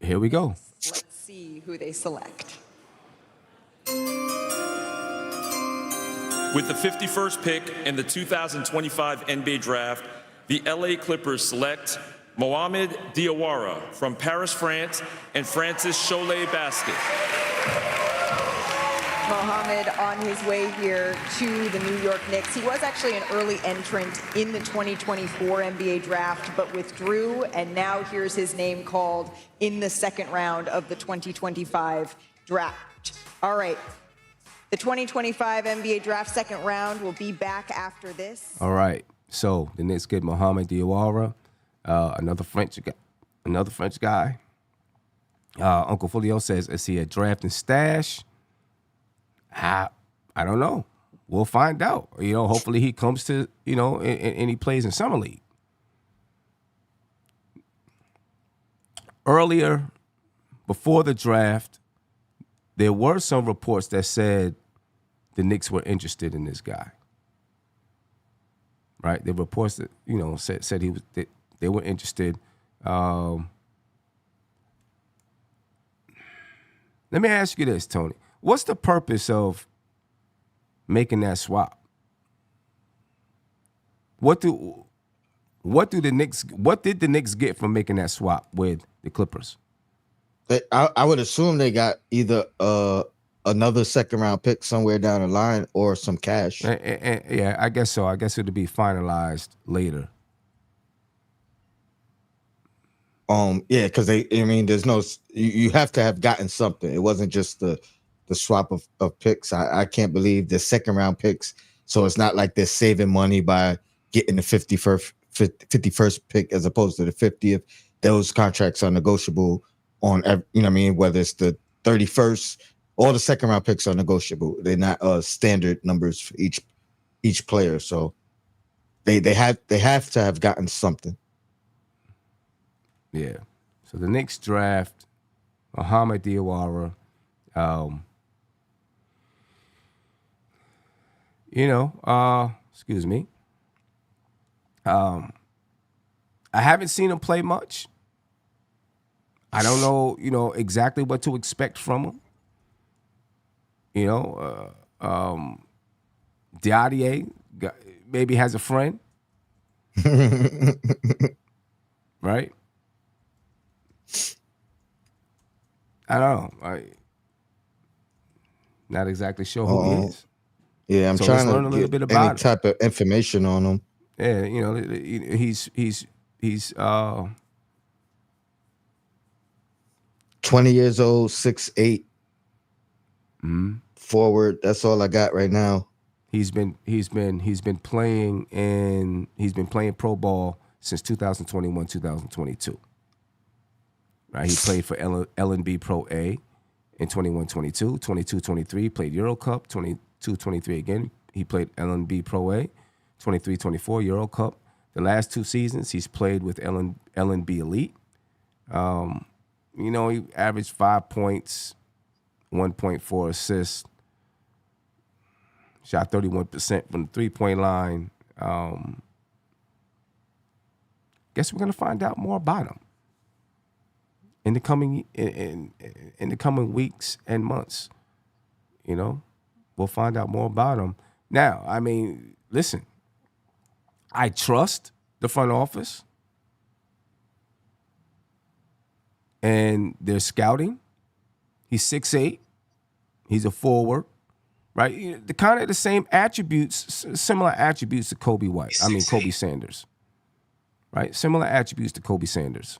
Here we go. Let's see who they select. With the 51st pick in the 2025 NBA Draft, the LA Clippers select Mohamed Diawara from Paris, France, and Francis Cholet Basket. Mohamed on his way here to the New York Knicks. He was actually an early entrant in the 2024 NBA Draft, but withdrew, and now here's his name called in the second round of the 2025 Draft. All right. The 2025 NBA Draft second round will be back after this. All right. So the Knicks get Mohamed Diawara, another French guy. Uncle Fulio says, is he a drafting stash? I don't know. We'll find out. Hopefully he comes to, and he plays in Summer League. Earlier, before the draft, there were some reports that said the Knicks were interested in this guy. Right? The reports that, said they were interested. Let me ask you this, Tony. What's the purpose of making that swap? What did the Knicks get from making that swap with the Clippers? I would assume they got either another second round pick somewhere down the line or some cash. Yeah, I guess so. I guess it'll be finalized later. Yeah, because there's no, you have to have gotten something. It wasn't just the swap of picks. I can't believe the second round picks. So it's not like they're saving money by getting the 51st pick as opposed to the 50th. Those contracts are negotiable on, whether it's the 31st, all the second round picks are negotiable. They're not standard numbers for each player. So they have to have gotten something. Yeah. So the Knicks draft Mohamed Diawara. Excuse me. I haven't seen him play much. I don't know, exactly what to expect from him. Diadier maybe has a friend. Right? I don't know. Not exactly sure who he is. Yeah, I'm trying to learn a little bit about any him. type of information on him. Yeah, he's 20 years old, 6'8", forward. That's all I got right now. He's been playing pro ball since 2021, 2022. Right, he played for L&B Pro A in 21-22, 22-23, played Euro Cup, 22-23 again. He played L&B Pro A, 23-24 Euro Cup. The last two seasons he's played with L&B Elite. He averaged 5 points, 1.4 assists, shot 31% from the three-point line. Guess we're gonna find out more about him in the coming weeks and months. We'll find out more about him. Now, listen, I trust the front office and their scouting. He's 6'8". He's a forward, right? The kind of the same attributes, similar attributes to Kobe Sanders, right? Similar attributes to Kobe Sanders.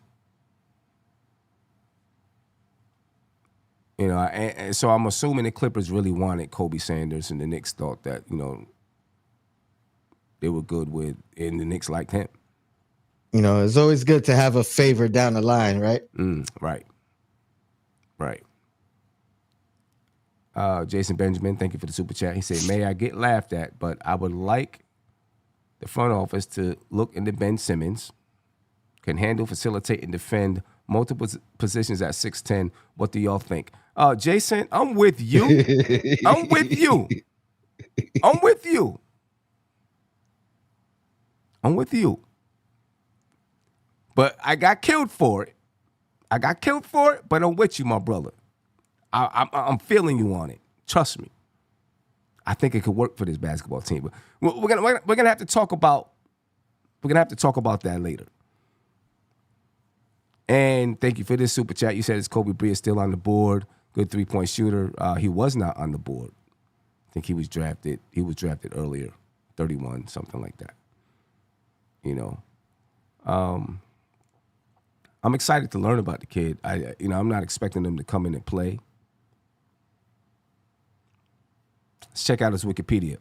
And so I'm assuming the Clippers really wanted Kobe Sanders, and the Knicks thought that, they were good with, and the Knicks liked him. It's always good to have a favor down the line, right? Right. Jason Benjamin, thank you for the super chat. He said, may I get laughed at, but I would like the front office to look into Ben Simmons, can handle, facilitate, and defend multiple positions at 6'10". What do y'all think? Jason, I'm with you. I'm with you. But I got killed for it. I got killed for it, but I'm with you, my brother. I'm feeling you on it. Trust me. I think it could work for this basketball team. But we're gonna have to talk about that later. And thank you for this super chat. You said it's Kobe Bryant still on the board. Good 3-point shooter. He was not on the board. I think he was drafted. He was drafted earlier, 31, something like that. You know, I'm excited to learn about the kid. I'm not expecting him to come in and play. Let's check out his Wikipedia.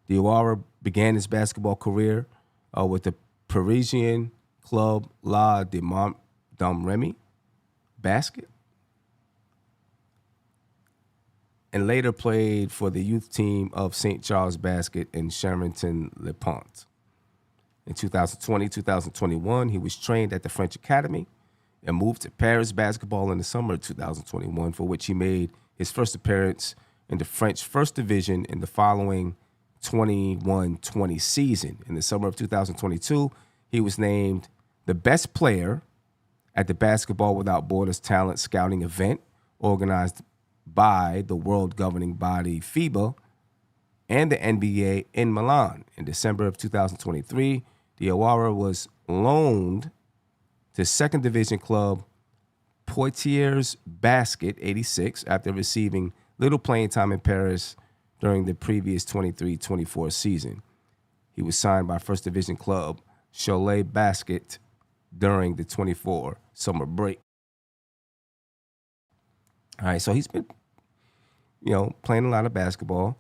Diawara began his basketball career with the Parisian club La Domremy Basket, and later played for the youth team of St. Charles Basket in Charenton-le-Pont. In 2020-2021, he was trained at the French Academy and moved to Paris basketball in the summer of 2021, for which he made his first appearance in the French First Division in the following 21-20 season. In the summer of 2022, he was named the best player at the Basketball Without Borders talent scouting event organized by the world governing body FIBA and the NBA in Milan. In December of 2023, Diawara was loaned to second division club Poitiers Basket 86 after receiving little playing time in Paris during the previous 23-24 season. He was signed by first division club Cholet Basket during the 24 summer break. All right, so he's been, playing a lot of basketball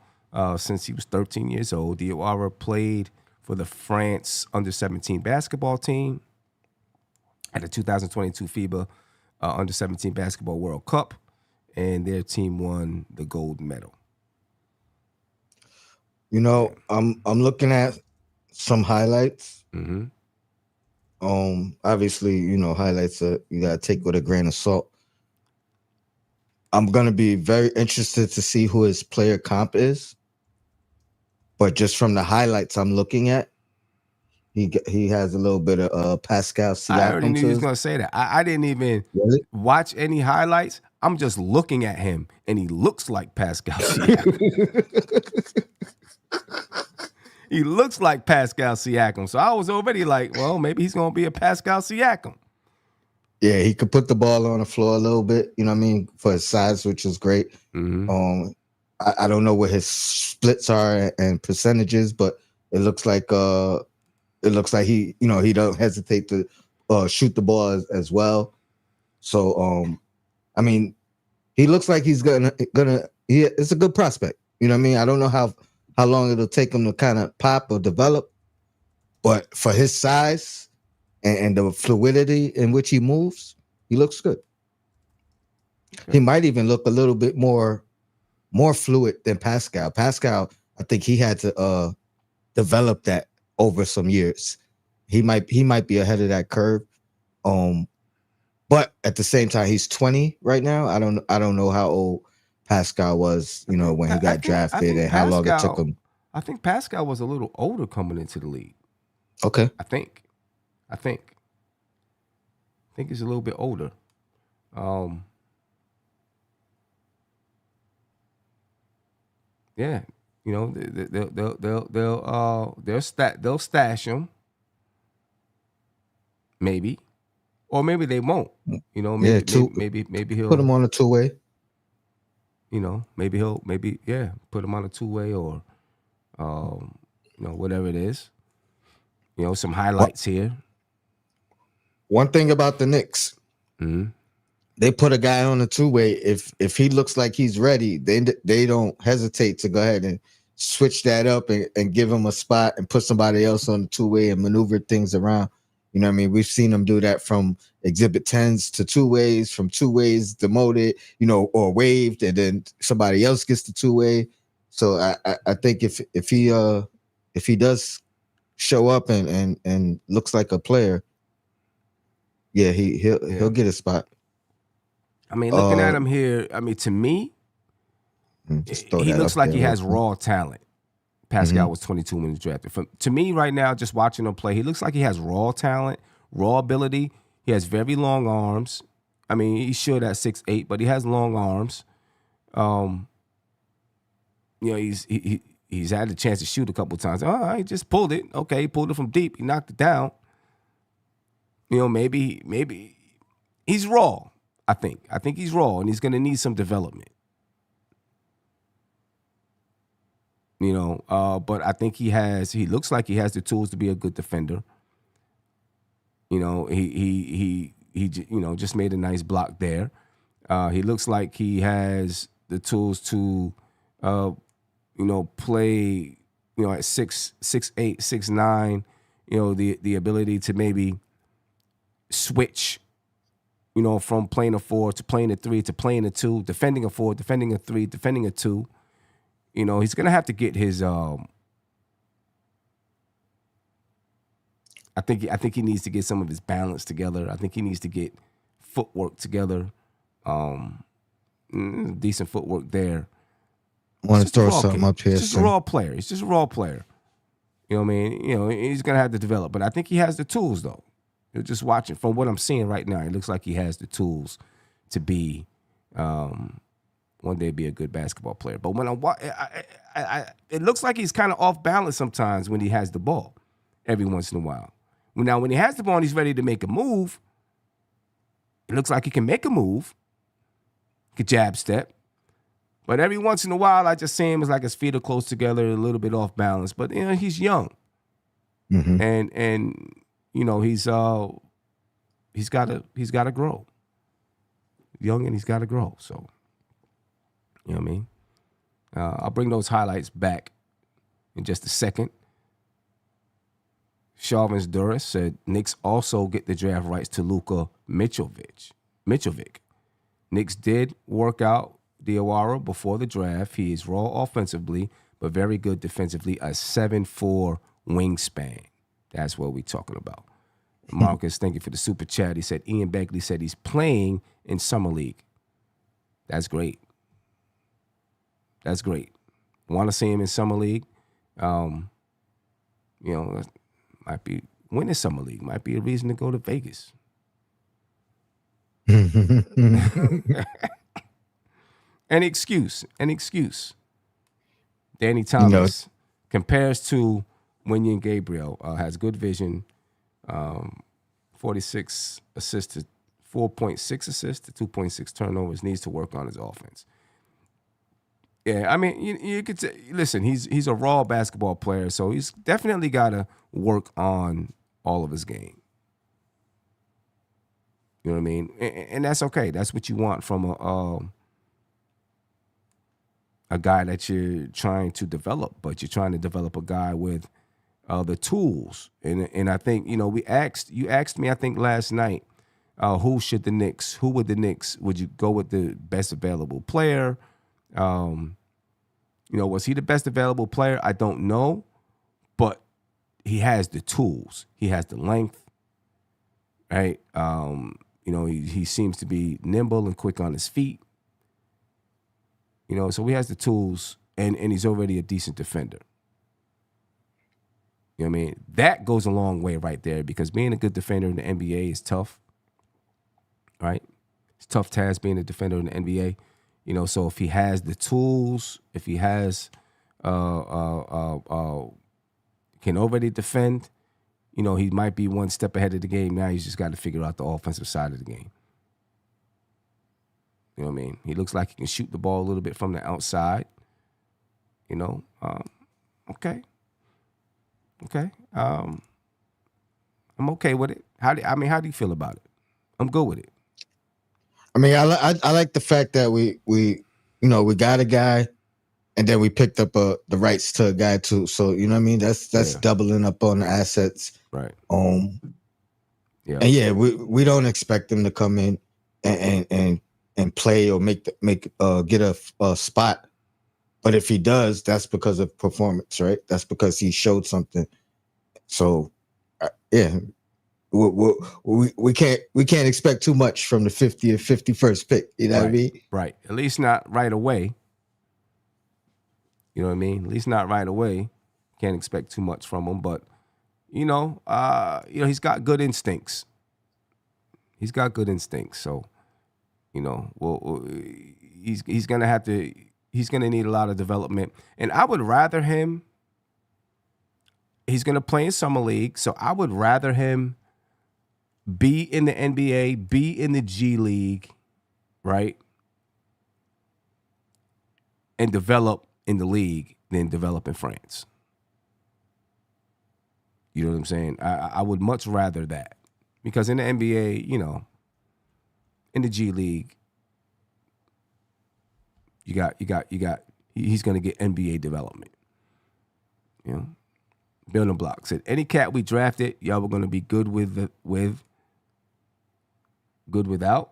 since he was 13 years old. Diawara played for the France under-17 basketball team at the 2022 FIBA under-17 basketball World Cup, and their team won the gold medal. I'm looking at some highlights. Mm-hmm. Obviously, highlights you gotta take with a grain of salt. I'm gonna be very interested to see who his player comp is. But just from the highlights I'm looking at, he has a little bit of Pascal Siakam. I already knew he was gonna say that. I didn't even watch any highlights. I'm just looking at him, and he looks like Pascal Siakam. He looks like Pascal Siakam. So I was already like, well, maybe he's going to be a Pascal Siakam. Yeah, he could put the ball on the floor a little bit, for his size, which is great. Mm-hmm. I don't know what his splits are and percentages, but it looks like he, he don't hesitate to shoot the ball as well. So, he looks like he's it's a good prospect. I don't know how long it'll take him to kind of pop or develop, but for his size and the fluidity in which he moves, he looks good. Okay. He might even look a little bit more fluid than Pascal. Pascal, I think he had to develop that over some years. He might be ahead of that curve. But at the same time, he's 20 right now. I don't know how old Pascal was, when he got drafted and how long it took him. I think Pascal was a little older coming into the league. Okay. I think he's a little bit older. Yeah, they'll stash him. Maybe, or maybe they won't. Maybe he'll put him on a two-way. Maybe he'll put him on a two-way or whatever it is. Some highlights here. One thing about the Knicks, they put a guy on a two-way. If he looks like he's ready, they don't hesitate to go ahead and switch that up and give him a spot and put somebody else on the two-way and maneuver things around. We've seen them do that from exhibit 10s to two-ways, from two-ways demoted, or waived, and then somebody else gets the two-way. So I think if he does show up and looks like a player, yeah, he'll get a spot. Looking at him here, to me, he looks like he has raw talent. Pascal was 22 when he was drafted. To me, right now, just watching him play, he looks like he has raw talent, raw ability. He has very long arms. I mean, he's short at 6'8", but he has long arms. You know, he's had a chance to shoot a couple times. Oh, he just pulled it. Okay, he pulled it from deep. He knocked it down. You know, maybe he's raw. I think he's raw, and he's going to need some development. You know, but I think he looks like he has the tools to be a good defender. You know, he you know, just made a nice block there. He looks like he has the tools to, you know, play, you know, at 6'8", 6'9", you know, the ability to maybe switch, you know, from playing a 4 to playing a 3 to playing a 2, defending a 4, defending a 3, defending a 2. You know, he's gonna have to get his. I think he needs to get some of his balance together. I think he needs to get footwork together. Decent footwork there. I want to throw something up here. He's just a raw player. He's just a raw player. You know what I mean? You know, he's gonna have to develop, but I think he has the tools though. You're just watching from what I'm seeing right now. It looks like he has the tools to be. One day be a good basketball player. But when it looks like he's kind of off balance sometimes when he has the ball every once in a while. Now, when he has the ball and he's ready to make a move, it looks like he can make a move, he can jab step. But every once in a while, I just see him as like his feet are close together, a little bit off balance. But, you know, he's young. Mm-hmm. And you know, he's got to grow. Young and he's got to grow, so. You know what I mean? I'll bring those highlights back in just a second. Sharvins Duras said Knicks also get the draft rights to Luka Mitrovic. Knicks did work out Diawara before the draft. He is raw offensively, but very good defensively. A 7'4" wingspan. That's what we're talking about. Marcus, thank you for the super chat. He said Ian Begley said he's playing in Summer League. That's great. That's great. Want to see him in Summer League. You know, might be winning Summer League. Might be a reason to go to Vegas. Any excuse. Danny Thomas compares to Wenyen Gabriel. Has good vision. 46 assists to 4.6 assists to 2.6 turnovers. Needs to work on his offense. Yeah, I mean, you could say, listen, he's a raw basketball player, so he's definitely got to work on all of his game. You know what I mean? And that's okay. That's what you want from a guy that you're trying to develop, but you're trying to develop a guy with the tools. And I think, you know, you asked me, I think last night, who would the Knicks, would you go with the best available player? You know, was he the best available player? I don't know, but he has the tools. He has the length, right? You know, he seems to be nimble and quick on his feet. You know, so he has the tools, and he's already a decent defender. You know what I mean? That goes a long way right there, because being a good defender in the NBA is tough, right? It's a tough task being a defender in the NBA. You know, so if he has the tools, if he has can already defend, you know, he might be one step ahead of the game. Now he's just got to figure out the offensive side of the game. You know what I mean? He looks like he can shoot the ball a little bit from the outside. You know, okay. I'm okay with it. How do you feel about it? I'm good with it. I mean, I like the fact that we got a guy, and then we picked up the rights to a guy too. So you know what I mean? That's doubling up on the assets. Right. Yeah. And yeah, we don't expect him to come in and play or get a spot. But if he does, that's because of performance, right? That's because he showed something. So yeah. We can't expect too much from the 50th, 51st pick. You know what I mean? Right. At least not right away. You know what I mean? At least not right away. Can't expect too much from him, but you know, he's got good instincts. He's got good instincts. So, he's gonna have to. He's gonna need a lot of development, and I would rather him. He's gonna play in summer league, so I would rather him be in the NBA, be in the G League, right, and develop in the league than develop in France. You know what I'm saying? I would much rather that, because in the NBA, in the G League, you got. He's gonna get NBA development. Building blocks. Said any cat we drafted, y'all were gonna be good with, good without,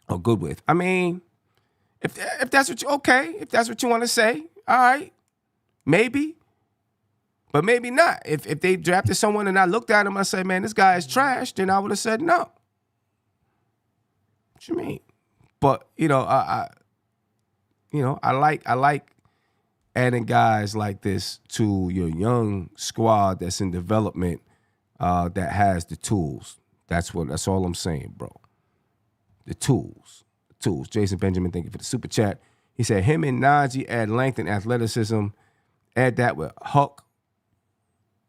or good with. I mean, if that's what if that's what you want to say, all right, maybe. But maybe not. If they drafted someone and I looked at him, I said, man, this guy is trash, then I would have said no. What you mean? But I like adding guys like this to your young squad that's in development, that has the tools. That's all I'm saying, bro. The tools. Jason Benjamin, thank you for the super chat. He said him and Najee add length and athleticism. Add that with Huck,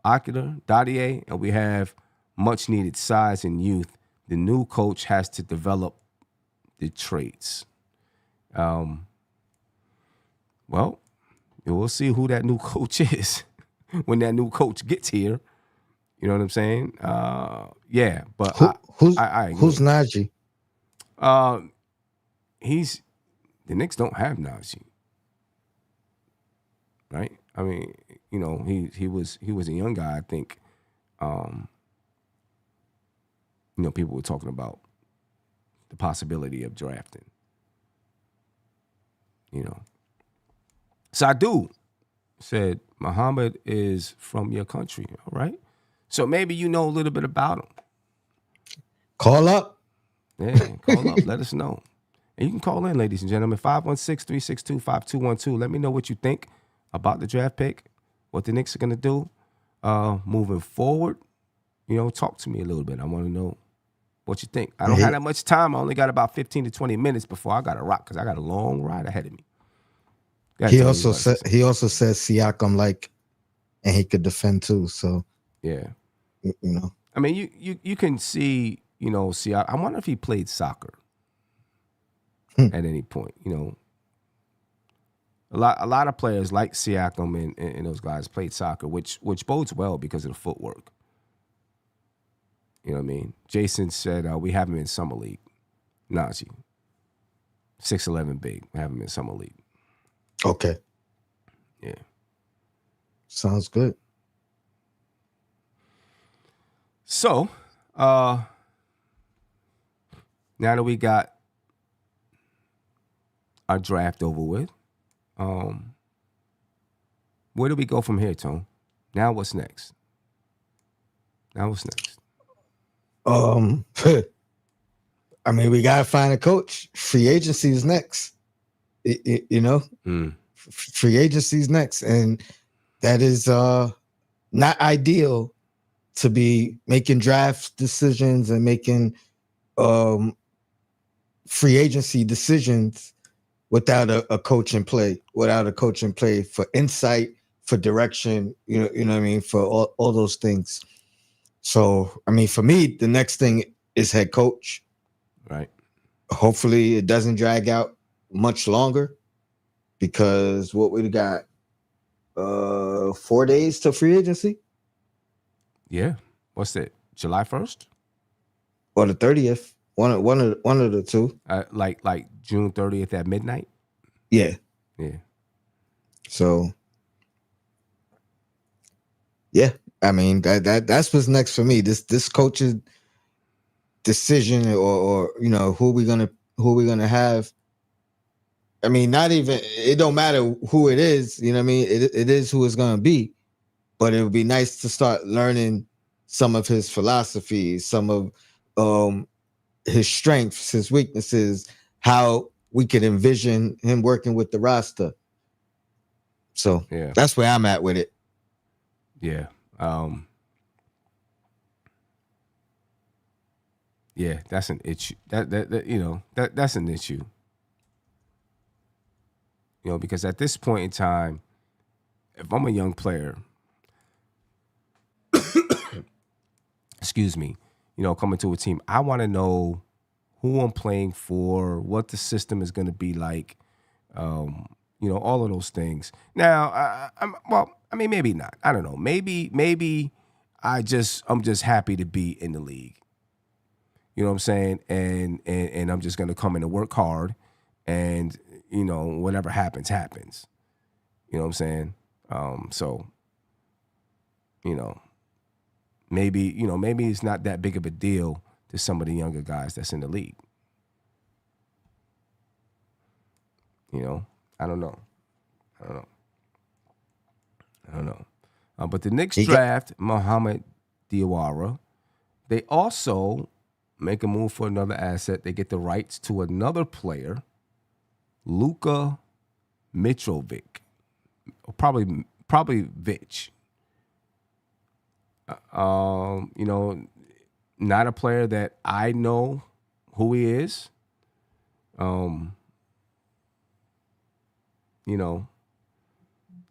Akila, Dadier, and we have much needed size and youth. The new coach has to develop the traits. Well, we'll see who that new coach is when that new coach gets here. You know what I'm saying? Yeah, but who's Najee? The Knicks don't have Najee, right? I mean, he was a young guy. I think, people were talking about the possibility of drafting. Sadu said Mohamed is from your country, all right? So maybe you know a little bit about him. Call up. Yeah, call up. Let us know. And you can call in, ladies and gentlemen, 516-362-5212. Let me know what you think about the draft pick, what the Knicks are going to do moving forward. Talk to me a little bit. I want to know what you think. I don't have that much time. I only got about 15 to 20 minutes before I got to rock, because I got a long ride ahead of me. He also said Siakam and he could defend too. So yeah, I mean, you can see, Siakam. I wonder if he played soccer at any point. A lot of players like Siakam and those guys played soccer, which bodes well because of the footwork. You know what I mean? Jason said we have him in summer league. Najee, 6'11" big. We have him in summer league. Okay. Yeah. Sounds good. So, now that we got our draft over with, where do we go from here, Tone? Now what's next? I mean, we gotta find a coach. Free agency is next. Free agency is next, and that is not ideal to be making draft decisions and making free agency decisions without a coach in play, for insight, for direction, you know what I mean, for all those things. So, I mean, for me, the next thing is head coach. Right. Hopefully it doesn't drag out much longer, because what we got 4 days to free agency. Yeah. What's that? July 1st? Or the 30th. One of the two. Like June 30th at midnight? Yeah. Yeah. So yeah, I mean that's what's next for me. This coach's decision, or who we gonna have. I mean, not even, it don't matter who it is, you know what I mean? It is who it's gonna be. But it would be nice to start learning some of his philosophies, some of his strengths, his weaknesses, how we could envision him working with the roster. So yeah, that's where I'm at with it. Yeah. Yeah, that's an issue. That's an issue. Because at this point in time, if I'm a young player, excuse me, coming to a team, I want to know who I'm playing for, what the system is going to be like, all of those things. Now, maybe not. I don't know. Maybe I'm just happy to be in the league. You know what I'm saying? And I'm just going to come in and work hard, and whatever happens, happens. You know what I'm saying? So, maybe it's not that big of a deal to some of the younger guys that's in the league. I don't know. But the Knicks draft Mohamed Diawara. They also make a move for another asset. They get the rights to another player, Luka Mitrovic. Probably Vitch. Not a player that I know who he is.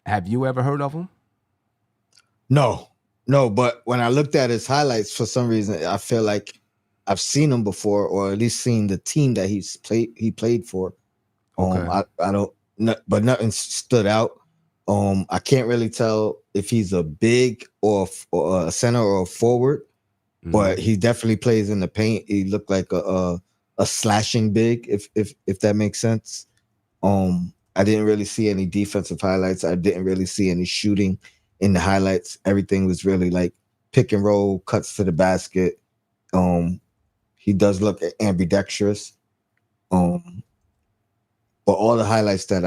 Have you ever heard of him? No, but when I looked at his highlights, for some reason, I feel like I've seen him before, or at least seen the team that he played for. Okay. I don't, but nothing stood out. I can't really tell if he's a big or a center or a forward, but he definitely plays in the paint. He looked like a slashing big, if that makes sense. I didn't really see any defensive highlights. I didn't really see any shooting in the highlights. Everything was really like pick and roll, cuts to the basket. He does look ambidextrous. But all the highlights that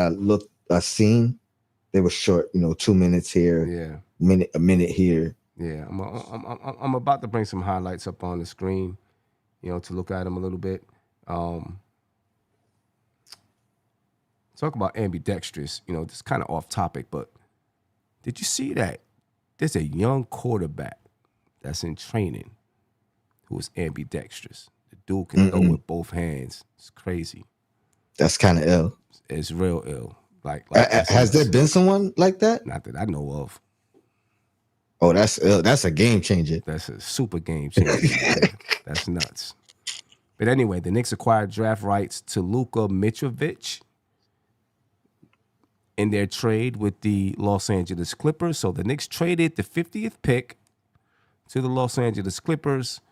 I seen, they were short. 2 minutes here, a minute here. Yeah, I'm about to bring some highlights up on the screen, to look at them a little bit. Talk about ambidextrous. This is kind of off topic, but did you see that there's a young quarterback that's in training who is ambidextrous? The dude can throw with both hands. It's crazy. That's kind of ill. It's real ill. Like has there been someone like that? Not that I know of. Oh, that's ill. That's a game changer. That's a super game changer. That's nuts. But anyway, the Knicks acquired draft rights to Luka Mitrovic in their trade with the Los Angeles Clippers. So the Knicks traded the 50th pick to the Los Angeles Clippers.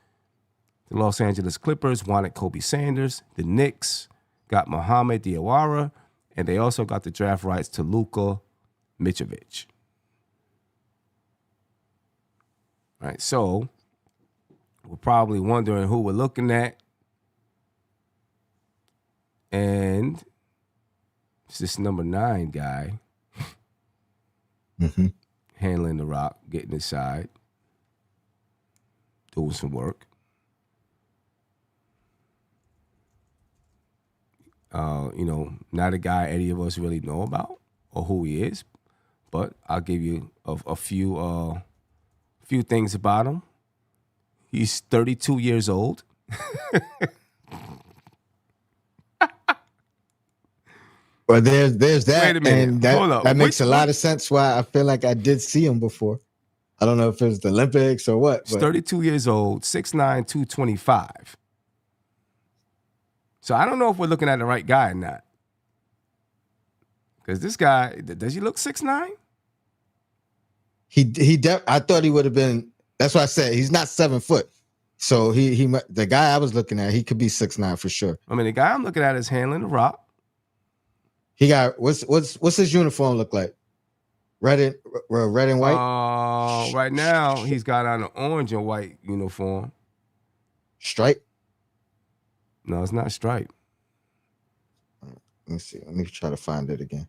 The Los Angeles Clippers wanted Kobe Sanders. The Knicks got Mohamed Diawara, and they also got the draft rights to Luka Mitrovic. All right, so we're probably wondering who we're looking at. And it's this number 9 guy handling the rock, getting inside, doing some work. Not a guy any of us really know about or who he is, but I'll give you a few things about him. He's 32 years old. Well, there's that. Wait a minute. And that, Hold up. that makes a lot of sense why I feel like I did see him before. I don't know if it was the Olympics or what. He's 32 years old, 6'9", 225. So I don't know if we're looking at the right guy or not. Because this guy, does he look 6'9"? I thought he would have been. That's why I said he's not 7 foot. So the guy I was looking at, he could be 6'9" for sure. I mean, the guy I'm looking at is handling the rock. He got what's his uniform look like? Red and white. Right now he's got on an orange and white uniform. Stripe? No, it's not stripe. Let me see. Let me try to find it again.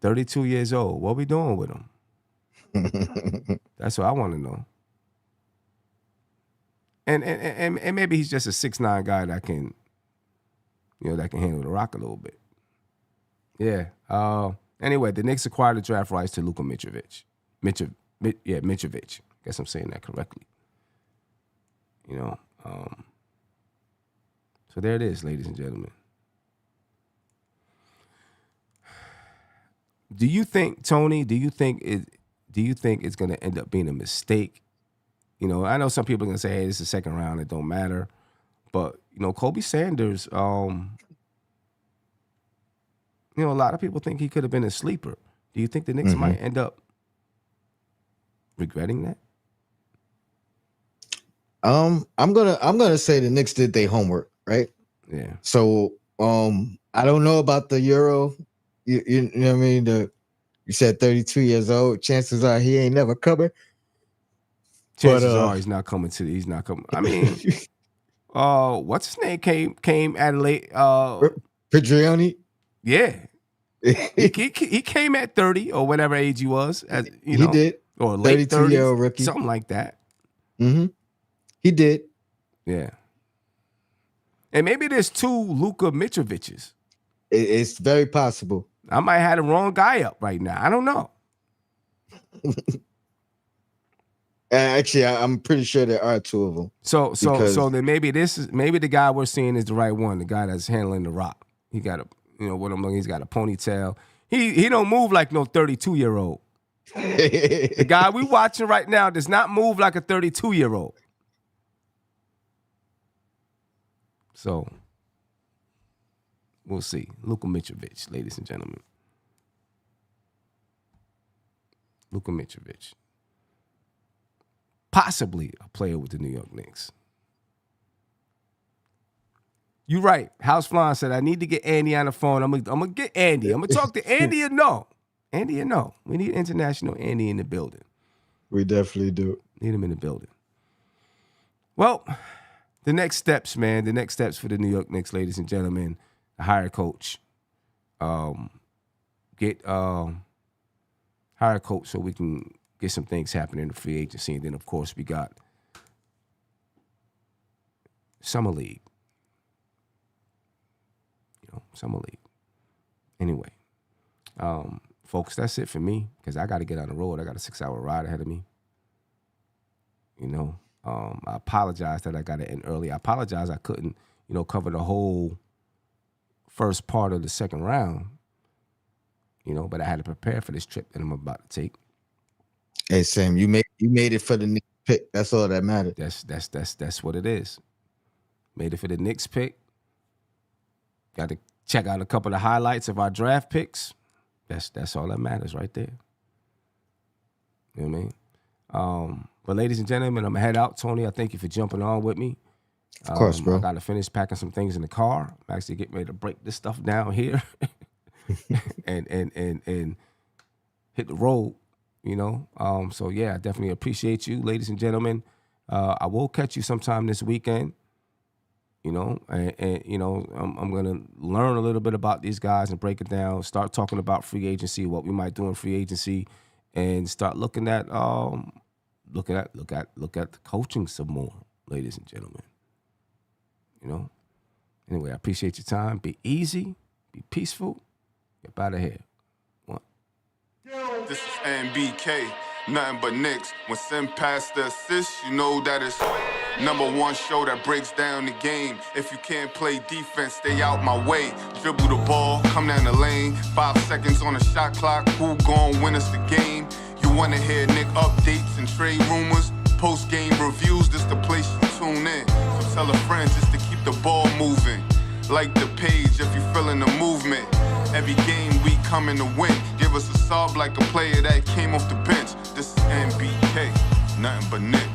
$32 years old. What we doing with him? That's what I want to know. And maybe he's just a 6'9" guy that can, that can handle the rock a little bit. Yeah. Anyway, the Knicks acquired the draft rights to Luka Mitrovic. Mitrovic. I guess I'm saying that correctly. You know, so there it is, ladies and gentlemen. Do you think, Tony? Do you think it's going to end up being a mistake? You know, I know some people are going to say, "Hey, this is the second round; it don't matter." But you know, Kobe Sanders. You know, a lot of people think he could have been a sleeper. Do you think the Knicks might end up regretting that? I'm gonna say the Knicks did their homework, right? Yeah. So I don't know about the Euro. You know what I mean? You said 32 years old. Chances are he ain't never coming. Chances are he's not coming. I mean, what's his name came Adelaide? Pedrioni. Yeah. he came at 30 or whatever age he was. He did. Or late 32-year-old 30s, rookie. something like that. He did. Yeah. And maybe there's 2 Luka Mitrovic's. It's very possible. I might have the wrong guy up right now. I don't know. Actually, I'm pretty sure there are 2 of them. So then maybe the guy we're seeing is the right one. The guy that's handling the rock. He got he's got a ponytail. He don't move like no 32-year-old. The guy we watching right now does not move like a 32-year-old. So we'll see. Luka Mitrovic, ladies and gentlemen. Luka Mitrovic. Possibly a player with the New York Knicks. You're right. House Flan said, I need to get Andy on the phone. I'm gonna get Andy. I'm gonna talk to Andy and no. Andy and no. We need international Andy in the building. We definitely do. Need him in the building. Well, the next steps, man. The next steps for the New York Knicks, ladies and gentlemen. Hire a coach. Hire a coach so we can get some things happening in the free agency. And then, of course, we got Summer League. Summer League. Anyway, folks, that's it for me because I got to get on the road. I got a 6-hour ride ahead of me. I apologize that I got to end early. I apologize I couldn't, cover the whole first part of the second round. But I had to prepare for this trip that I'm about to take. Hey Sam, you made it for the Knicks pick. That's all that matters. That's what it is. Made it for the Knicks pick. Got to check out a couple of highlights of our draft picks. That's all that matters right there. You know what I mean? But ladies and gentlemen, I'm gonna head out. Tony, I thank you for jumping on with me. Of course, bro. I got to finish packing some things in the car. I'm actually getting ready to break this stuff down here and hit the road. So yeah, I definitely appreciate you, ladies and gentlemen. I will catch you sometime this weekend. I'm gonna learn a little bit about these guys and break it down. Start talking about free agency, what we might do in free agency, and start looking at the coaching some more, ladies and gentlemen. Anyway, I appreciate your time. Be easy, be peaceful. Get out of here. This is NBK, nothing but Knicks. When Sim passed the assist, you know that it's #1 show that breaks down the game. If you can't play defense, stay out my way. Dribble the ball, come down the lane. 5 seconds on the shot clock, who gon' win us the game? You wanna hear Nick updates and trade rumors? Post-game reviews, this the place you tune in. So tell a friend just to keep the ball moving. Like the page if you feeling the movement. Every game we coming to win. Give us a sub like a player that came off the bench. This is NBK, nothing but Nick.